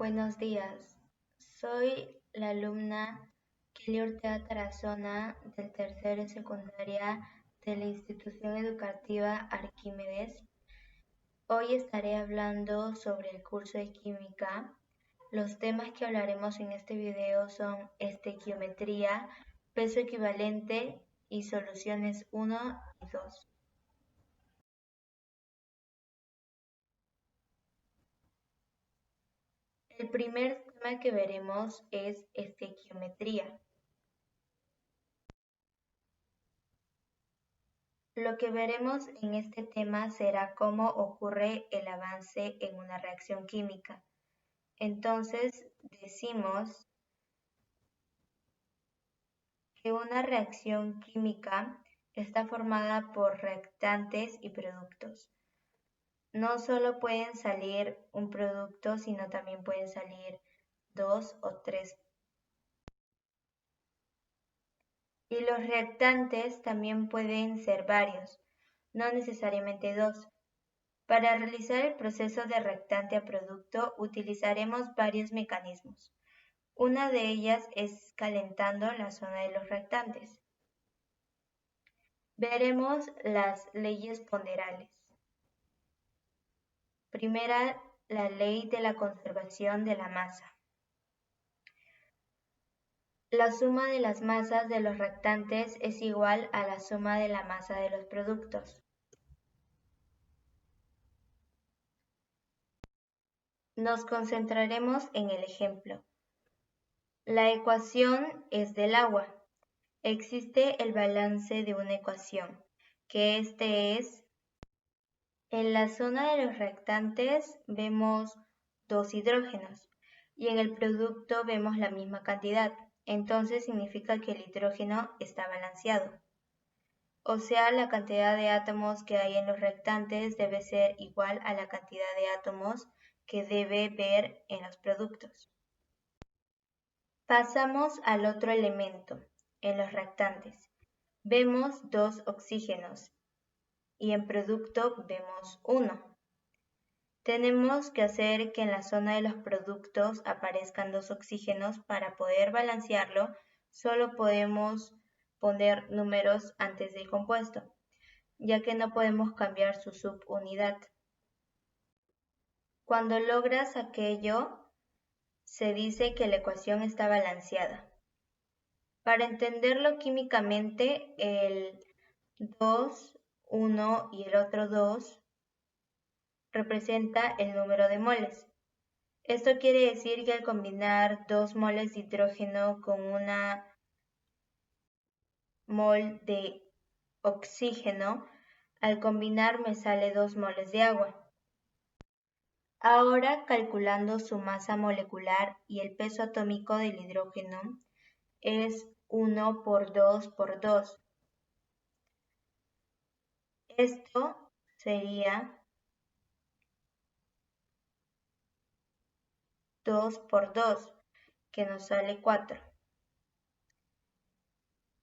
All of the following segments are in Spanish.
Buenos días, soy la alumna Kelly Ortega Tarazona del tercero de secundaria de la institución educativa Arquímedes. Hoy estaré hablando sobre el curso de química. Los temas que hablaremos en este video son estequiometría, peso equivalente y soluciones 1 y 2. El primer tema que veremos es estequiometría. Lo que veremos en este tema será cómo ocurre el avance en una reacción química. Entonces, decimos que una reacción química está formada por reactantes y productos. No solo pueden salir un producto, sino también pueden salir 2 o 3. Y los reactantes también pueden ser varios, no necesariamente 2. Para realizar el proceso de reactante a producto utilizaremos varios mecanismos. Una de ellas es calentando la zona de los reactantes. Veremos las leyes ponderales. Primera, la ley de la conservación de la masa. La suma de las masas de los reactantes es igual a la suma de la masa de los productos. Nos concentraremos en el ejemplo. La ecuación es del agua. Existe el balance de una ecuación, que este es: en la zona de los reactantes vemos 2 hidrógenos y en el producto vemos la misma cantidad, entonces significa que el hidrógeno está balanceado. O sea, la cantidad de átomos que hay en los reactantes debe ser igual a la cantidad de átomos que debe ver en los productos. Pasamos al otro elemento, en los reactantes. Vemos 2 oxígenos y en producto vemos 1. Tenemos que hacer que en la zona de los productos aparezcan 2 oxígenos. Para poder balancearlo, solo podemos poner números antes del compuesto, ya que no podemos cambiar su subunidad. Cuando logras aquello, se dice que la ecuación está balanceada. Para entenderlo químicamente, el 2, 1 y el otro 2 representa el número de moles. Esto quiere decir que al combinar 2 moles de hidrógeno con una mol de oxígeno, al combinar me sale 2 moles de agua. Ahora, calculando su masa molecular y el peso atómico del hidrógeno, es 1 por 2 por 2. Esto sería 2 por 2, que nos sale 4.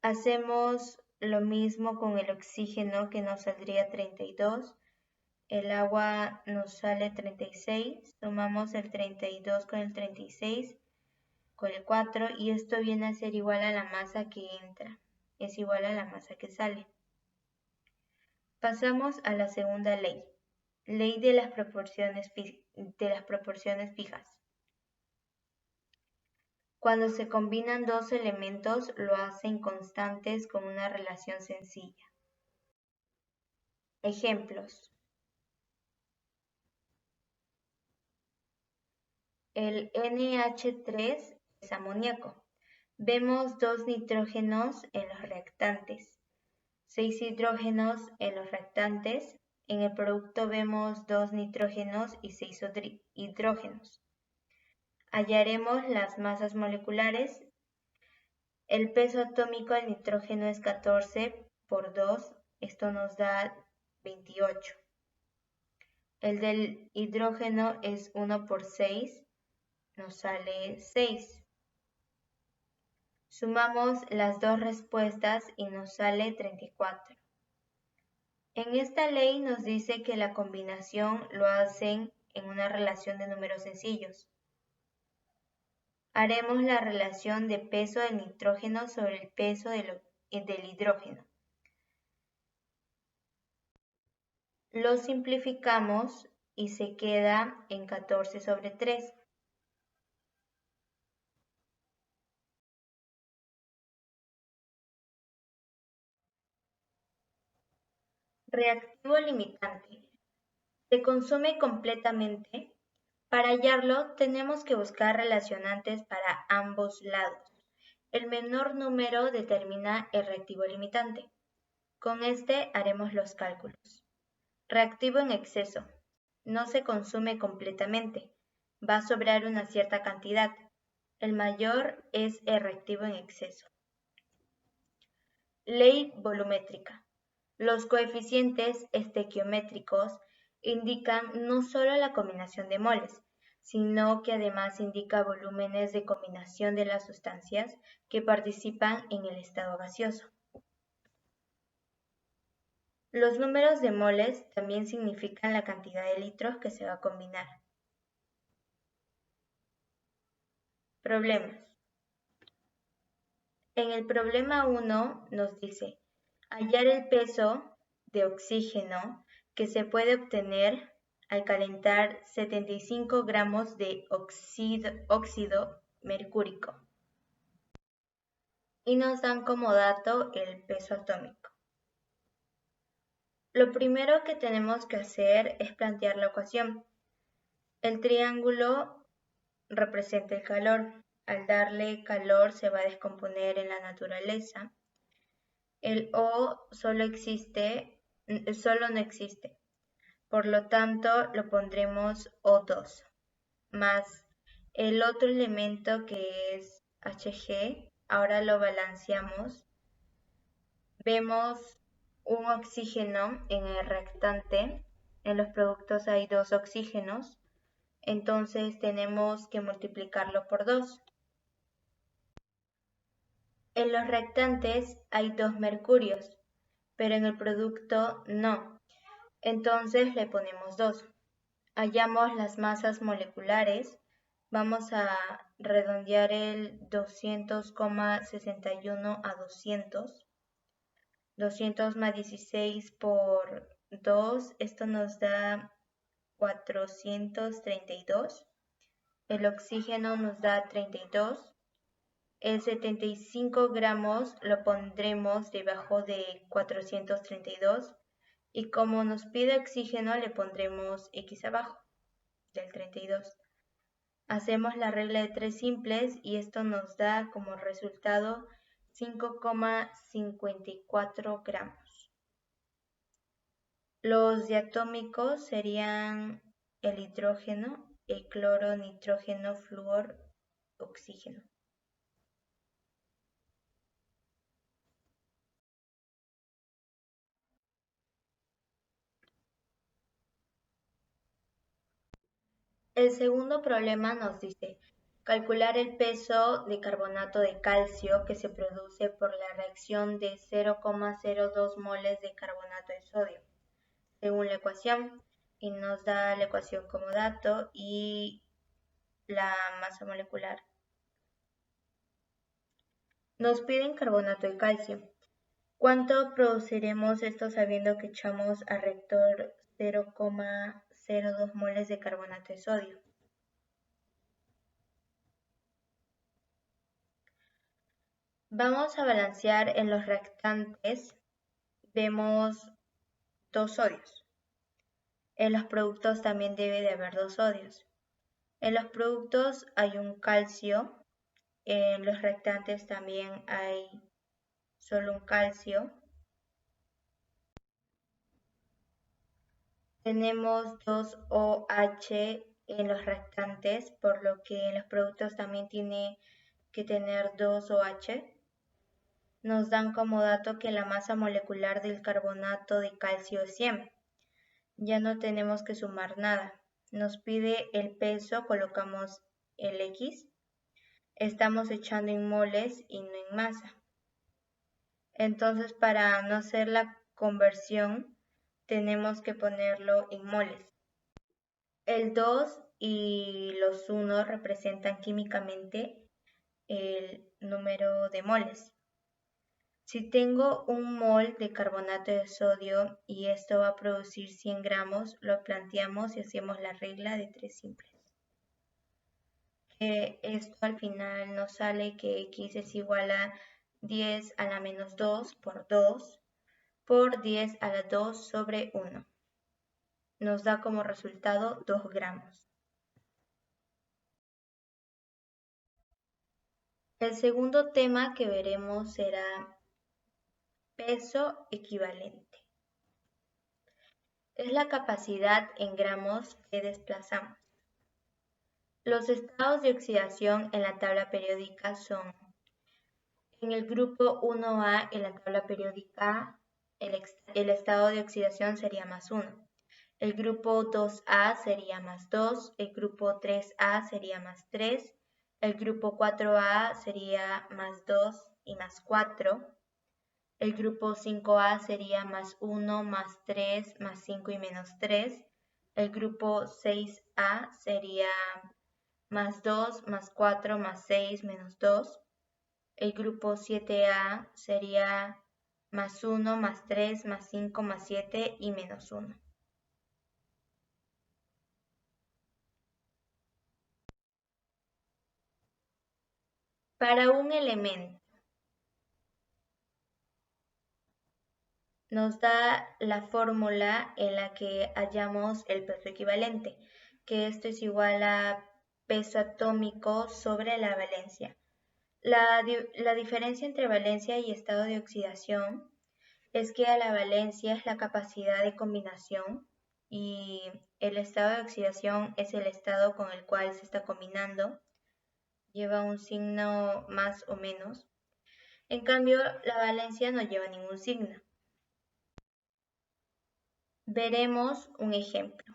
Hacemos lo mismo con el oxígeno, que nos saldría 32. El agua nos sale 36. Sumamos el 32 con el 36, con el 4, y esto viene a ser igual a la masa que entra. Es igual a la masa que sale. Pasamos a la segunda ley. Ley de las proporciones fijas. Cuando se combinan 2 elementos, lo hacen constantes con una relación sencilla. Ejemplos. El NH3 es amoníaco. Vemos 2 nitrógenos en los reactantes, 6 hidrógenos en los reactantes. En el producto vemos 2 nitrógenos y 6 hidrógenos. Hallaremos las masas moleculares. El peso atómico del nitrógeno es 14 por 2, esto nos da 28. El del hidrógeno es 1 por 6, nos sale 6. Sumamos las dos respuestas y nos sale 34. En esta ley nos dice que la combinación lo hacen en una relación de números sencillos. Haremos la relación de peso del nitrógeno sobre el peso del hidrógeno. Lo simplificamos y se queda en 14 sobre 3. Reactivo limitante. Se consume completamente. Para hallarlo, tenemos que buscar relacionantes para ambos lados. El menor número determina el reactivo limitante. Con este haremos los cálculos. Reactivo en exceso. No se consume completamente. Va a sobrar una cierta cantidad. El mayor es el reactivo en exceso. Ley volumétrica. Los coeficientes estequiométricos indican no solo la combinación de moles, sino que además indica volúmenes de combinación de las sustancias que participan en el estado gaseoso. Los números de moles también significan la cantidad de litros que se va a combinar. Problemas. En el problema 1 nos dice hallar el peso de oxígeno que se puede obtener al calentar 75 gramos de óxido mercúrico. Y nos dan como dato el peso atómico. Lo primero que tenemos que hacer es plantear la ecuación. El triángulo representa el calor. Al darle calor se va a descomponer en la naturaleza. El O solo no existe. Por lo tanto, lo pondremos O2 más el otro elemento que es Hg. Ahora lo balanceamos. Vemos un oxígeno en el reactante. En los productos hay 2 oxígenos. Entonces tenemos que multiplicarlo por 2. En los reactantes hay 2 mercurios, pero en el producto no. Entonces le ponemos 2. Hallamos las masas moleculares. Vamos a redondear el 200,61 a 200. 200 más 16 por 2, esto nos da 432. El oxígeno nos da 32. El 75 gramos lo pondremos debajo de 432 y como nos pide oxígeno le pondremos X abajo del 32. Hacemos la regla de 3 simples y esto nos da como resultado 5,54 gramos. Los diatómicos serían el hidrógeno, el cloro, nitrógeno, flúor, oxígeno. El segundo problema nos dice calcular el peso de carbonato de calcio que se produce por la reacción de 0,02 moles de carbonato de sodio, según la ecuación, y nos da la ecuación como dato y la masa molecular. Nos piden carbonato de calcio. ¿Cuánto produciremos esto sabiendo que echamos al reactor 0,02 moles de carbonato de sodio? Vamos a balancear en los reactantes. Vemos 2 sodios. En los productos también debe de haber 2 sodios. En los productos hay un calcio. En los reactantes también hay solo un calcio. Tenemos 2 OH en los reactantes, por lo que en los productos también tiene que tener 2 OH. Nos dan como dato que la masa molecular del carbonato de calcio es 100. Ya no tenemos que sumar nada. Nos pide el peso, colocamos el X. Estamos echando en moles y no en masa. Entonces, para no hacer la conversión, tenemos que ponerlo en moles. El 2 y los 1 representan químicamente el número de moles. Si tengo un mol de carbonato de sodio y esto va a producir 100 gramos, lo planteamos y hacemos la regla de 3 simples. Esto al final nos sale que x es igual a 10 a la menos 2 por 2 por 10 a la 2 sobre 1. Nos da como resultado 2 gramos. El segundo tema que veremos será peso equivalente. Es la capacidad en gramos que desplazamos. Los estados de oxidación en la tabla periódica son: en el grupo 1A en la tabla periódica el estado de oxidación sería más 1. El grupo 2A sería más 2, el grupo 3A sería más 3, el grupo 4A sería más 2 y más 4, el grupo 5A sería más 1, más 3, más 5 y menos 3, el grupo 6A sería más 2, más 4, más 6, menos 2, el grupo 7A sería más 1, más 3, más 5, más 7 y menos 1. Para un elemento nos da la fórmula en la que hallamos el peso equivalente, que esto es igual a peso atómico sobre la valencia. La diferencia entre valencia y estado de oxidación es que a la valencia es la capacidad de combinación y el estado de oxidación es el estado con el cual se está combinando, lleva un signo más o menos. En cambio, la valencia no lleva ningún signo. Veremos un ejemplo.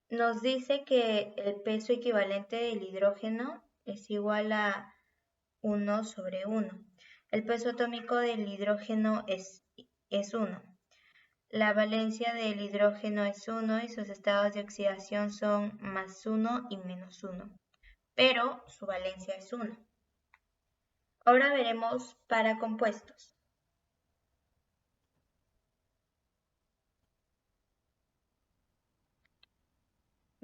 Nos dice que el peso equivalente del hidrógeno es igual a 1 sobre 1. El peso atómico del hidrógeno es 1. La valencia del hidrógeno es 1 y sus estados de oxidación son más 1 y menos 1, pero su valencia es 1. Ahora veremos para compuestos.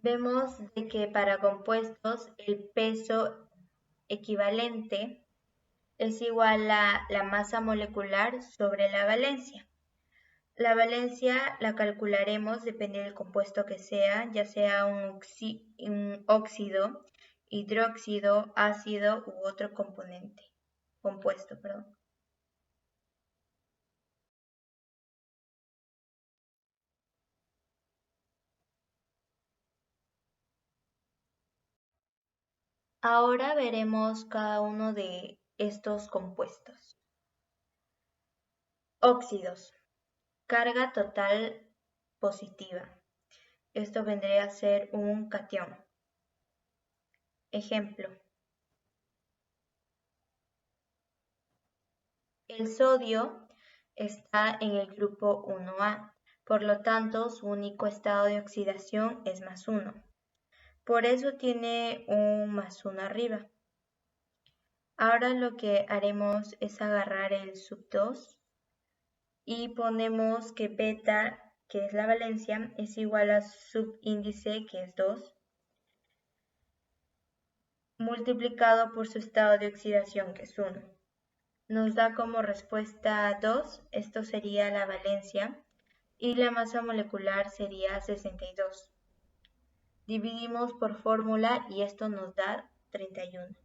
Vemos de que para compuestos el peso equivalente es igual a la masa molecular sobre la valencia. La valencia la calcularemos, depende del compuesto que sea, ya sea un óxido, hidróxido, ácido u otro compuesto. Ahora veremos cada uno de estos compuestos. Óxidos. Carga total positiva. Esto vendría a ser un catión. Ejemplo. El sodio está en el grupo 1A, por lo tanto su único estado de oxidación es más 1. Por eso tiene un más 1 arriba. Ahora lo que haremos es agarrar el sub 2 y ponemos que beta, que es la valencia, es igual a subíndice, que es 2, multiplicado por su estado de oxidación, que es 1. Nos da como respuesta 2, esto sería la valencia, y la masa molecular sería 62. Dividimos por fórmula y esto nos da 31.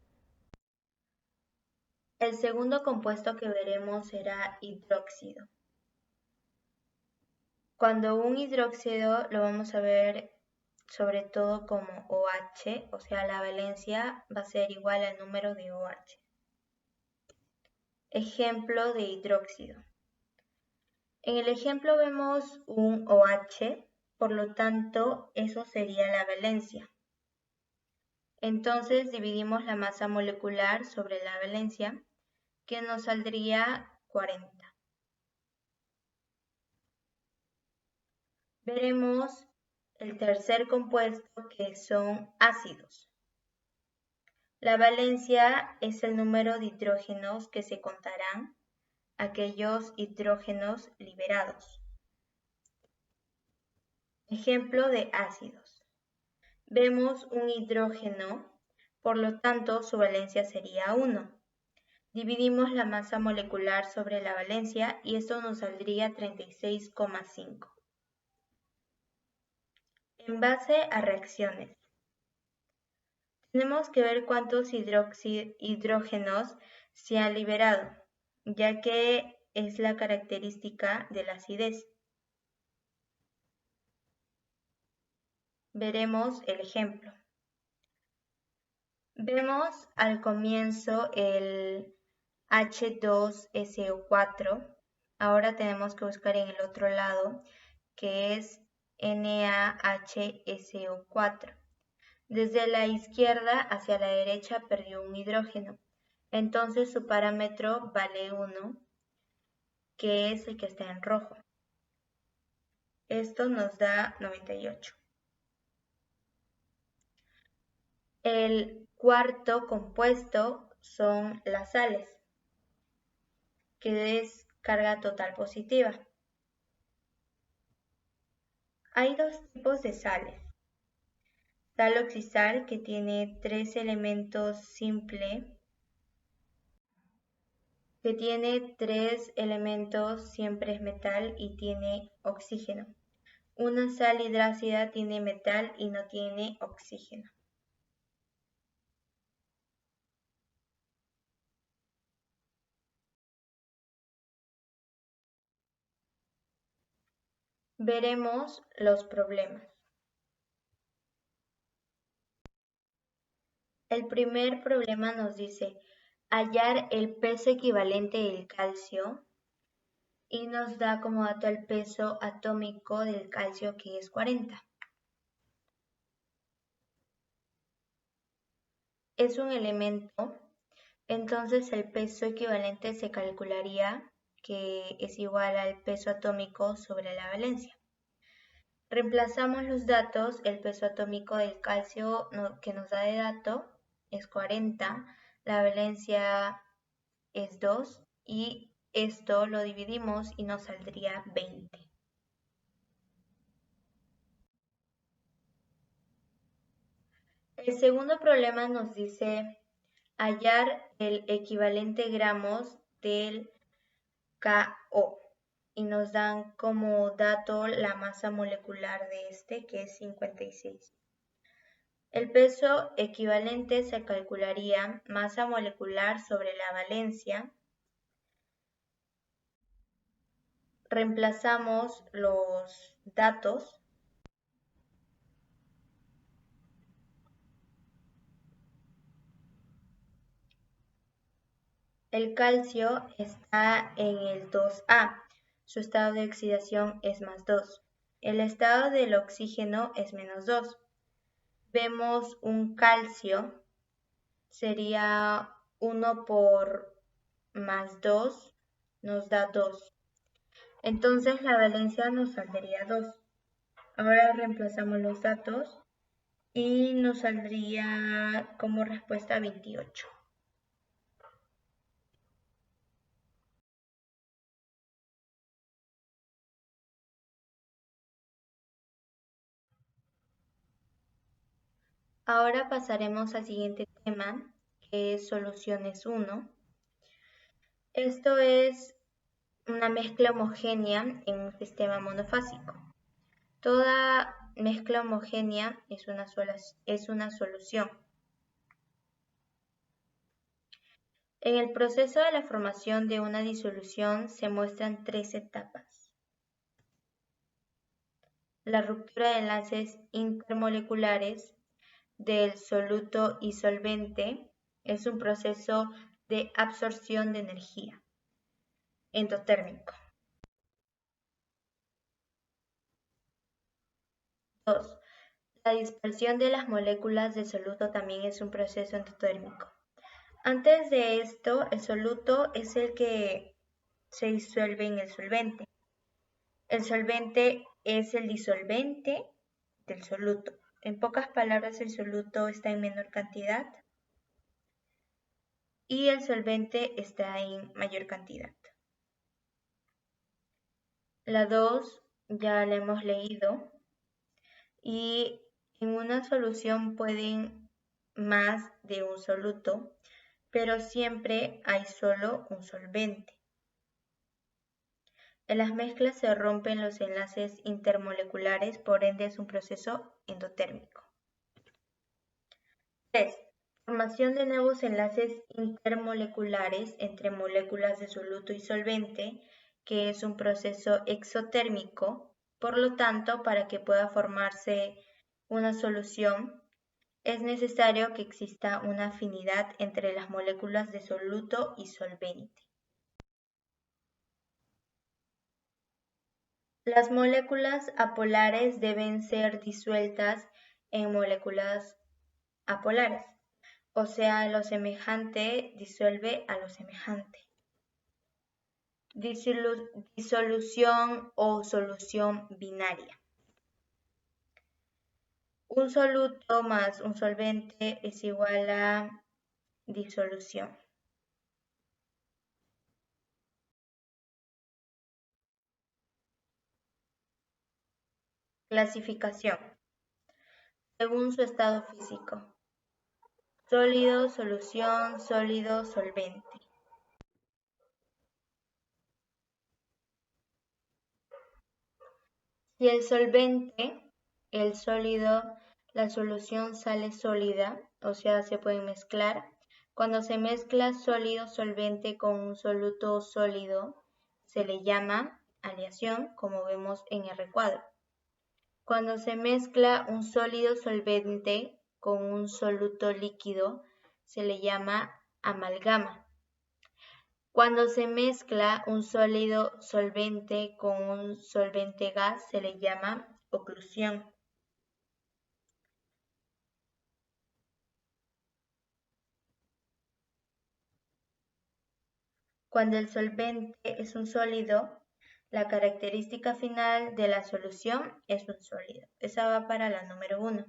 El segundo compuesto que veremos será hidróxido. Cuando un hidróxido lo vamos a ver sobre todo como OH, o sea, la valencia va a ser igual al número de OH. Ejemplo de hidróxido. En el ejemplo vemos un OH, por lo tanto, eso sería la valencia. Entonces dividimos la masa molecular sobre la valencia, que nos saldría 40. Veremos el tercer compuesto, que son ácidos. La valencia es el número de hidrógenos que se contarán, aquellos hidrógenos liberados. Ejemplo de ácidos. Vemos un hidrógeno, por lo tanto su valencia sería 1. Dividimos la masa molecular sobre la valencia y esto nos saldría 36,5. En base a reacciones, tenemos que ver cuántos hidrógenos se han liberado, ya que es la característica de la acidez. Veremos el ejemplo. Vemos al comienzo el H2SO4. Ahora tenemos que buscar en el otro lado, que es NaHSO4. Desde la izquierda hacia la derecha perdió un hidrógeno. Entonces su parámetro vale 1, que es el que está en rojo. Esto nos da 98. El cuarto compuesto son las sales, que es carga total positiva. Hay dos tipos de sales. Sal oxisal, que tiene 3 elementos simple, siempre es metal y tiene oxígeno. Una sal hidrácida tiene metal y no tiene oxígeno. Veremos los problemas. El primer problema nos dice hallar el peso equivalente del calcio y nos da como dato el peso atómico del calcio, que es 40. Es un elemento, entonces el peso equivalente se calcularía que es igual al peso atómico sobre la valencia. Reemplazamos los datos, el peso atómico del calcio que nos da de dato es 40, la valencia es 2 y esto lo dividimos y nos saldría 20. El segundo problema nos dice hallar el equivalente gramos del KO y nos dan como dato la masa molecular de este, que es 56. El peso equivalente se calcularía masa molecular sobre la valencia. Reemplazamos los datos. El calcio está en el 2A. Su estado de oxidación es +2. El estado del oxígeno es -2. Vemos un calcio, sería 1 por +2, nos da 2. Entonces la valencia nos saldría 2. Ahora reemplazamos los datos y nos saldría como respuesta 28. Ahora pasaremos al siguiente tema, que es soluciones 1. Esto es una mezcla homogénea en un sistema monofásico. Toda mezcla homogénea es una solución. En el proceso de la formación de una disolución se muestran 3 etapas. La ruptura de enlaces intermoleculares del soluto y solvente es un proceso de absorción de energía endotérmico. 2. La dispersión de las moléculas de soluto también es un proceso endotérmico. Antes de esto, el soluto es el que se disuelve en el solvente. El solvente es el disolvente del soluto. En pocas palabras, el soluto está en menor cantidad y el solvente está en mayor cantidad. La 2 ya la hemos leído y en una solución pueden más de un soluto, pero siempre hay solo un solvente. En las mezclas se rompen los enlaces intermoleculares, por ende es un proceso endotérmico. 3. Formación de nuevos enlaces intermoleculares entre moléculas de soluto y solvente, que es un proceso exotérmico. Por lo tanto, para que pueda formarse una solución, es necesario que exista una afinidad entre las moléculas de soluto y solvente. Las moléculas apolares deben ser disueltas en moléculas apolares, o sea, lo semejante disuelve a lo semejante. Disolución o solución binaria. Un soluto más un solvente es igual a disolución. Clasificación. Según su estado físico. Sólido, solución, sólido, solvente. Si el solvente, el sólido, la solución sale sólida, o sea, se pueden mezclar. Cuando se mezcla sólido solvente con un soluto sólido, se le llama aleación, como vemos en el recuadro. Cuando se mezcla un sólido solvente con un soluto líquido, se le llama amalgama. Cuando se mezcla un sólido solvente con un solvente gas, se le llama oclusión. Cuando el solvente es un sólido, la característica final de la solución es un sólido. Esa va para la número 1.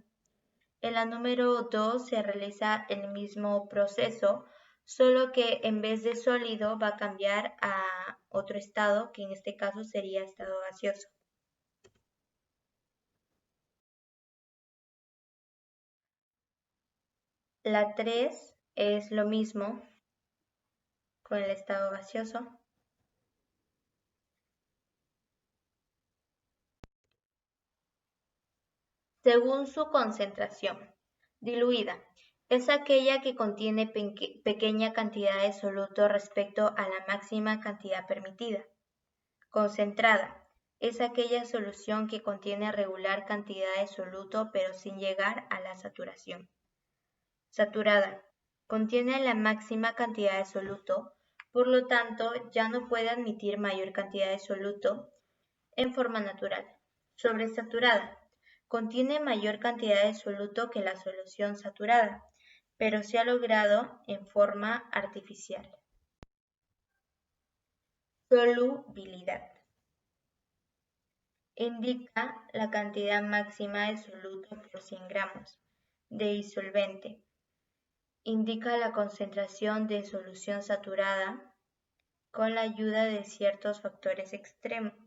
En la número 2 se realiza el mismo proceso, solo que en vez de sólido va a cambiar a otro estado, que en este caso sería estado gaseoso. La 3 es lo mismo con el estado gaseoso. Según su concentración. Diluida. Es aquella que contiene pequeña cantidad de soluto respecto a la máxima cantidad permitida. Concentrada. Es aquella solución que contiene regular cantidad de soluto pero sin llegar a la saturación. Saturada. Contiene la máxima cantidad de soluto, por lo tanto ya no puede admitir mayor cantidad de soluto en forma natural. Sobresaturada. Contiene mayor cantidad de soluto que la solución saturada, pero se ha logrado en forma artificial. Solubilidad. Indica la cantidad máxima de soluto por 100 gramos de disolvente. Indica la concentración de solución saturada con la ayuda de ciertos factores externos.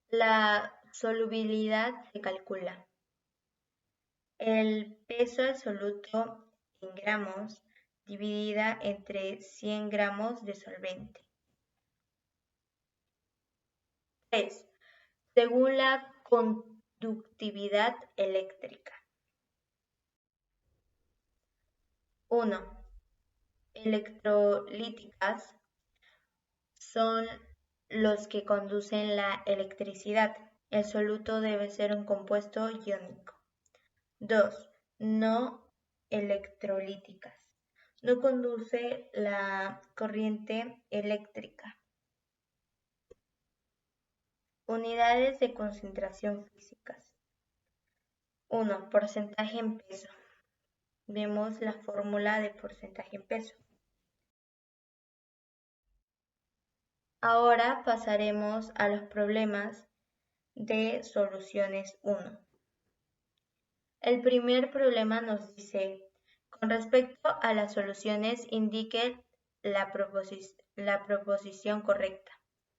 La solubilidad se calcula. El peso del soluto en gramos dividida entre 100 gramos de solvente. 3. Según la conductividad eléctrica. 1. Electrolíticas son los que conducen la electricidad. El soluto debe ser un compuesto iónico. 2. No electrolíticas. No conduce la corriente eléctrica. Unidades de concentración físicas. 1. Porcentaje en peso. Vemos la fórmula de porcentaje en peso. Ahora pasaremos a los problemas de soluciones 1. El primer problema nos dice, con respecto a las soluciones, indique la proposición correcta.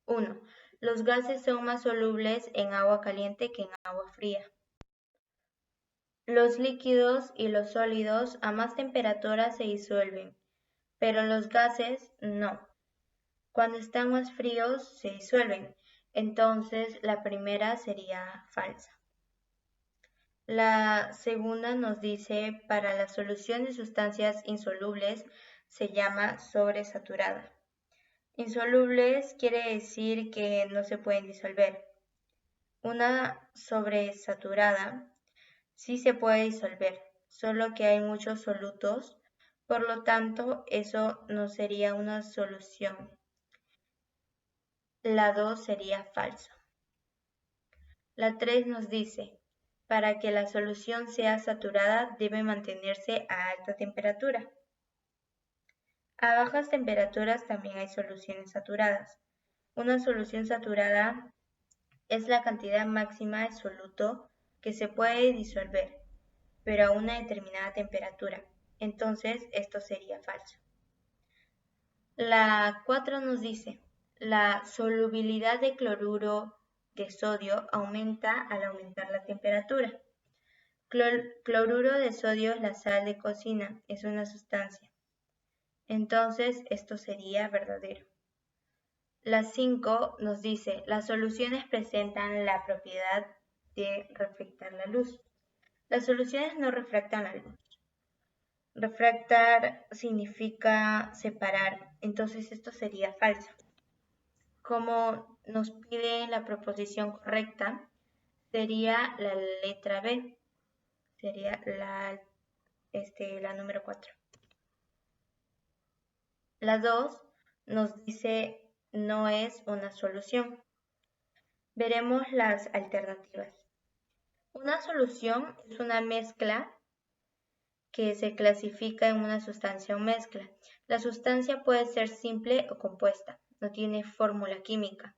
1. Los gases son más solubles en agua caliente que en agua fría. Los líquidos y los sólidos a más temperatura se disuelven, pero los gases no. Cuando están más fríos se disuelven. Entonces la primera sería falsa. La segunda nos dice, para la solución de sustancias insolubles se llama sobresaturada. Insolubles quiere decir que no se pueden disolver. Una sobresaturada sí se puede disolver, solo que hay muchos solutos, por lo tanto eso no sería una solución. La 2 sería falso. La 3 nos dice, para que la solución sea saturada debe mantenerse a alta temperatura. A bajas temperaturas también hay soluciones saturadas. Una solución saturada es la cantidad máxima de soluto que se puede disolver, pero a una determinada temperatura. Entonces, esto sería falso. La 4 nos dice, la solubilidad de cloruro de sodio aumenta al aumentar la temperatura. Cloruro de sodio es la sal de cocina, es una sustancia. Entonces, esto sería verdadero. La 5 nos dice, las soluciones presentan la propiedad de reflectar la luz. Las soluciones no refractan la luz. Refractar significa separar, entonces esto sería falso. Como nos pide la proposición correcta, sería la letra B, sería la número 4. La 2 nos dice no es una solución. Veremos las alternativas. Una solución es una mezcla que se clasifica en una sustancia o mezcla. La sustancia puede ser simple o compuesta, no tiene fórmula química.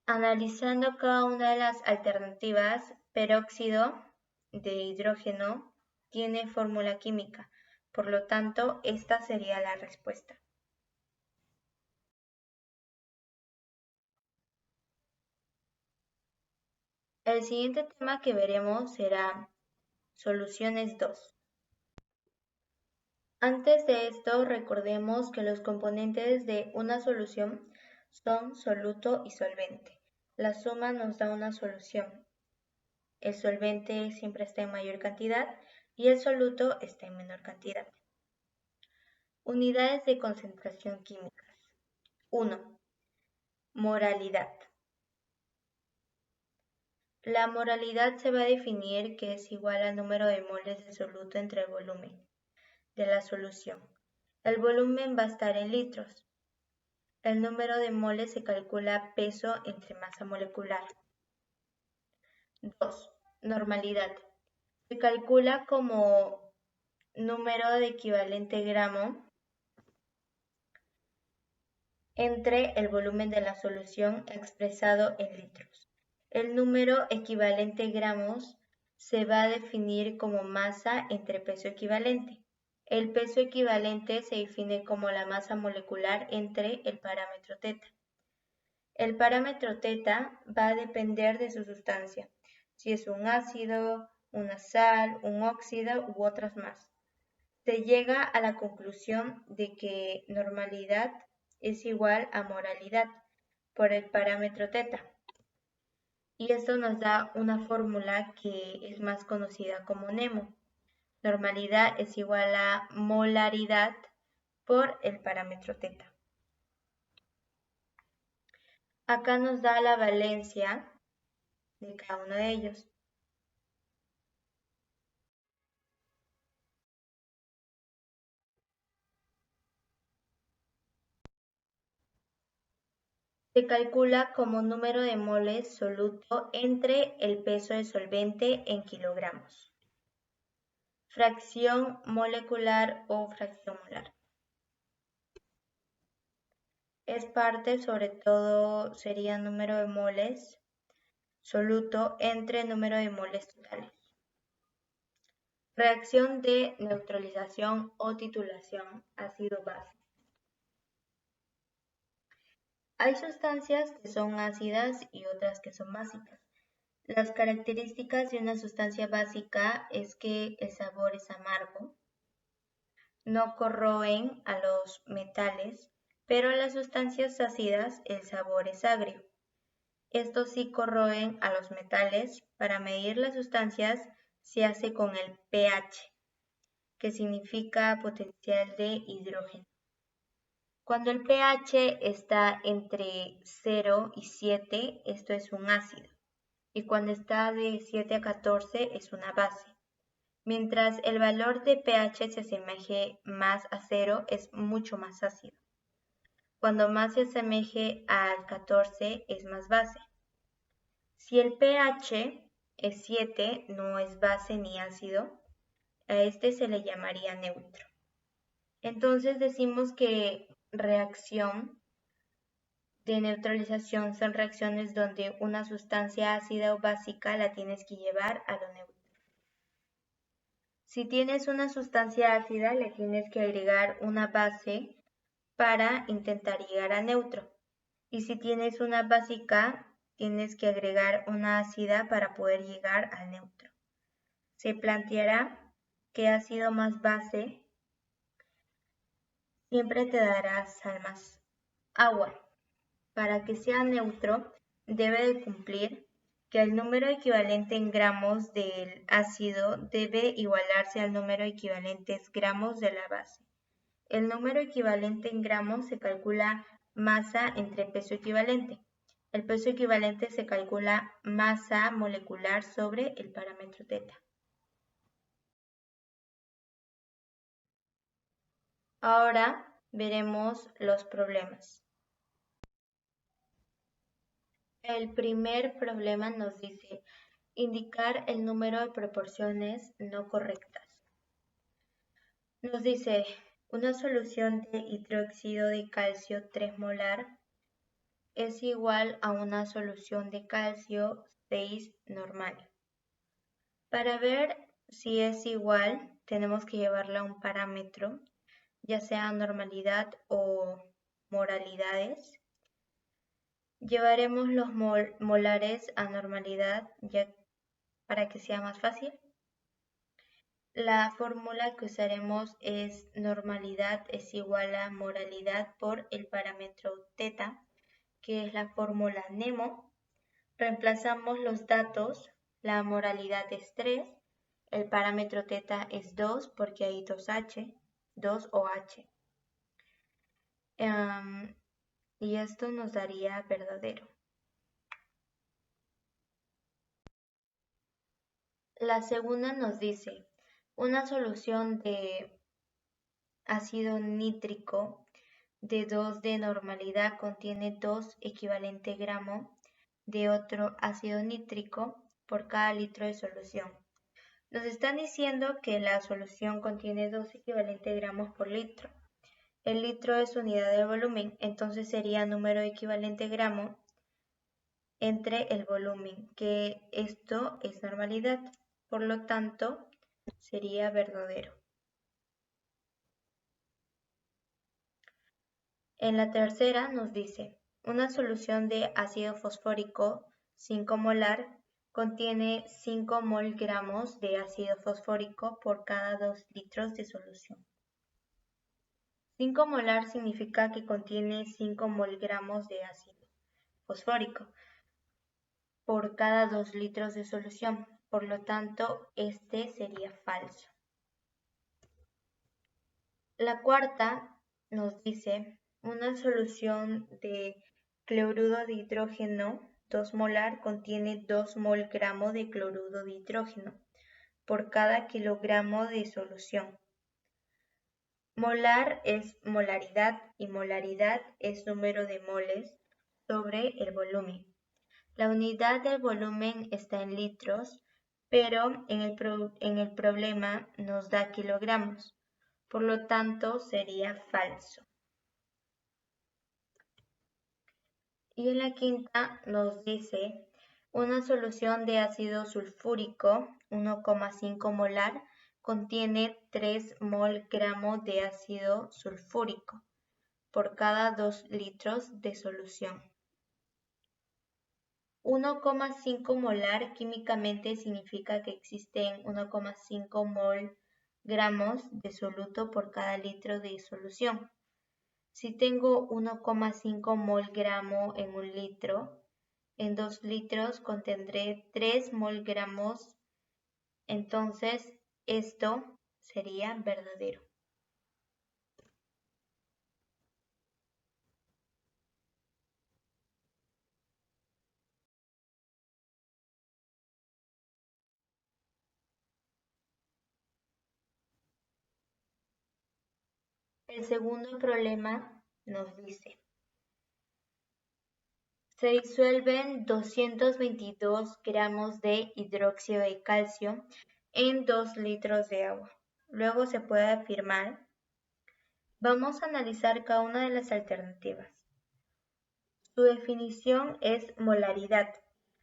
Analizando cada una de las alternativas, peróxido de hidrógeno tiene fórmula química, por lo tanto, esta sería la respuesta. El siguiente tema que veremos será soluciones 2. Antes de esto, recordemos que los componentes de una solución son soluto y solvente. La suma nos da una solución. El solvente siempre está en mayor cantidad y el soluto está en menor cantidad. Unidades de concentración químicas. 1. Moralidad. La moralidad se va a definir que es igual al número de moles de soluto entre el volumen de la solución. El volumen va a estar en litros. El número de moles se calcula peso entre masa molecular. 2. Normalidad. Se calcula como número de equivalente gramo entre el volumen de la solución expresado en litros. El número equivalente gramos se va a definir como masa entre peso equivalente. El peso equivalente se define como la masa molecular entre el parámetro teta. El parámetro teta va a depender de su sustancia, si es un ácido, una sal, un óxido u otras más. Se llega a la conclusión de que normalidad es igual a moralidad por el parámetro teta. Y esto nos da una fórmula que es más conocida como NEMO. Normalidad es igual a molaridad por el parámetro teta. Acá nos da la valencia de cada uno de ellos. Se calcula como número de moles soluto entre el peso del solvente en kilogramos. Fracción molecular o fracción molar. es parte, sobre todo sería número de moles soluto entre número de moles totales. Reacción de neutralización o titulación ácido-base. Hay sustancias que son ácidas y otras que son básicas. Las características de una sustancia básica es que el sabor es amargo, no corroen a los metales, pero en las sustancias ácidas el sabor es agrio. Estos sí corroen a los metales. Para medir las sustancias se hace con el pH, que significa potencial de hidrógeno. Cuando el pH está entre 0 y 7, esto es un ácido. Y cuando está de 7 a 14 es una base. Mientras el valor de pH se asemeje más a 0, es mucho más ácido. Cuando más se asemeje al 14 es más base. Si el pH es 7, no es base ni ácido, a este se le llamaría neutro. Entonces decimos que reacción de neutralización son reacciones donde una sustancia ácida o básica la tienes que llevar a lo neutro. Si tienes una sustancia ácida, le tienes que agregar una base para intentar llegar a neutro. Y si tienes una básica, tienes que agregar una ácida para poder llegar al neutro. Se planteará que ácido más base siempre te dará sal más agua. Para que sea neutro, debe de cumplir que el número equivalente en gramos del ácido debe igualarse al número equivalente en gramos de la base. El número equivalente en gramos se calcula masa entre peso equivalente. El peso equivalente se calcula masa molecular sobre el parámetro teta. Ahora veremos los problemas. El primer problema nos dice indicar el número de proporciones no correctas. Nos dice una solución de hidróxido de calcio 3 molar es igual a una solución de calcio 6 normal. Para ver si es igual, tenemos que llevarla a un parámetro, ya sea normalidad o moralidades. Llevaremos los molares a normalidad ya para que sea más fácil. La fórmula que usaremos es normalidad es igual a moralidad por el parámetro teta, que es la fórmula Nemo. Reemplazamos los datos, la moralidad es 3, el parámetro teta es 2 porque hay 2 o H. Y esto nos daría verdadero. La segunda nos dice, una solución de ácido nítrico de 2 de normalidad contiene 2 equivalente gramo de otro ácido nítrico por cada litro de solución. Nos están diciendo que la solución contiene 2 equivalente gramos por litro. El litro es unidad de volumen, entonces sería número equivalente gramo entre el volumen, que esto es normalidad. Por lo tanto, sería verdadero. En la tercera nos dice, una solución de ácido fosfórico 5 molar contiene 5 mol gramos de ácido fosfórico por cada 2 litros de solución. 5 molar significa que contiene 5 mol gramos de ácido fosfórico por cada 2 litros de solución. Por lo tanto, este sería falso. La cuarta nos dice una solución de cloruro de hidrógeno 2 molar contiene 2 mol gramo de cloruro de hidrógeno por cada kilogramo de solución. Molar es molaridad y molaridad es número de moles sobre el volumen. La unidad del volumen está en litros, pero en el problema nos da kilogramos. Por lo tanto, sería falso. Y en la quinta nos dice una solución de ácido sulfúrico 1,5 molar contiene 3 mol gramos de ácido sulfúrico por cada 2 litros de solución. 1,5 molar químicamente significa que existen 1,5 mol gramos de soluto por cada litro de solución. Si tengo 1,5 mol gramo en un litro, en 2 litros contendré 3 mol gramos, entonces esto sería verdadero. El segundo problema nos dice, se disuelven 222 gramos de hidróxido de calcio en 2 litros de agua. Luego se puede afirmar. Vamos a analizar cada una de las alternativas. Su definición es molaridad.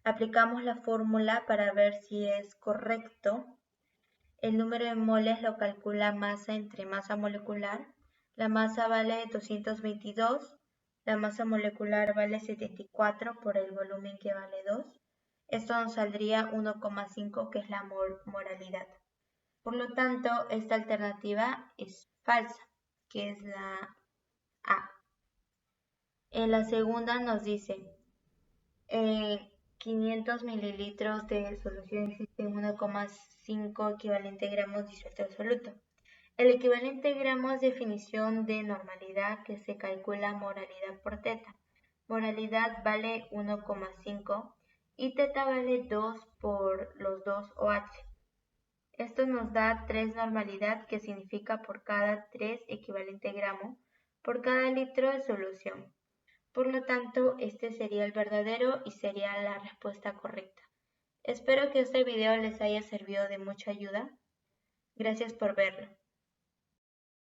Aplicamos la fórmula para ver si es correcto. El número de moles lo calcula masa entre masa molecular. La masa vale 222. La masa molecular vale 74 por el volumen que vale 2. Esto nos saldría 1,5 que es la molaridad. Por lo tanto, esta alternativa es falsa, que es la A. En la segunda nos dice, 500 mililitros de solución existen 1,5 equivalente gramos disuelto absoluto. El equivalente gramo es definición de normalidad que se calcula moralidad por teta. Moralidad vale 1,5 y teta vale 2 por los 2 OH. Esto nos da 3 normalidad que significa por cada 3 equivalente gramo por cada litro de solución. Por lo tanto, este sería el verdadero y sería la respuesta correcta. Espero que este video les haya servido de mucha ayuda. Gracias por verlo.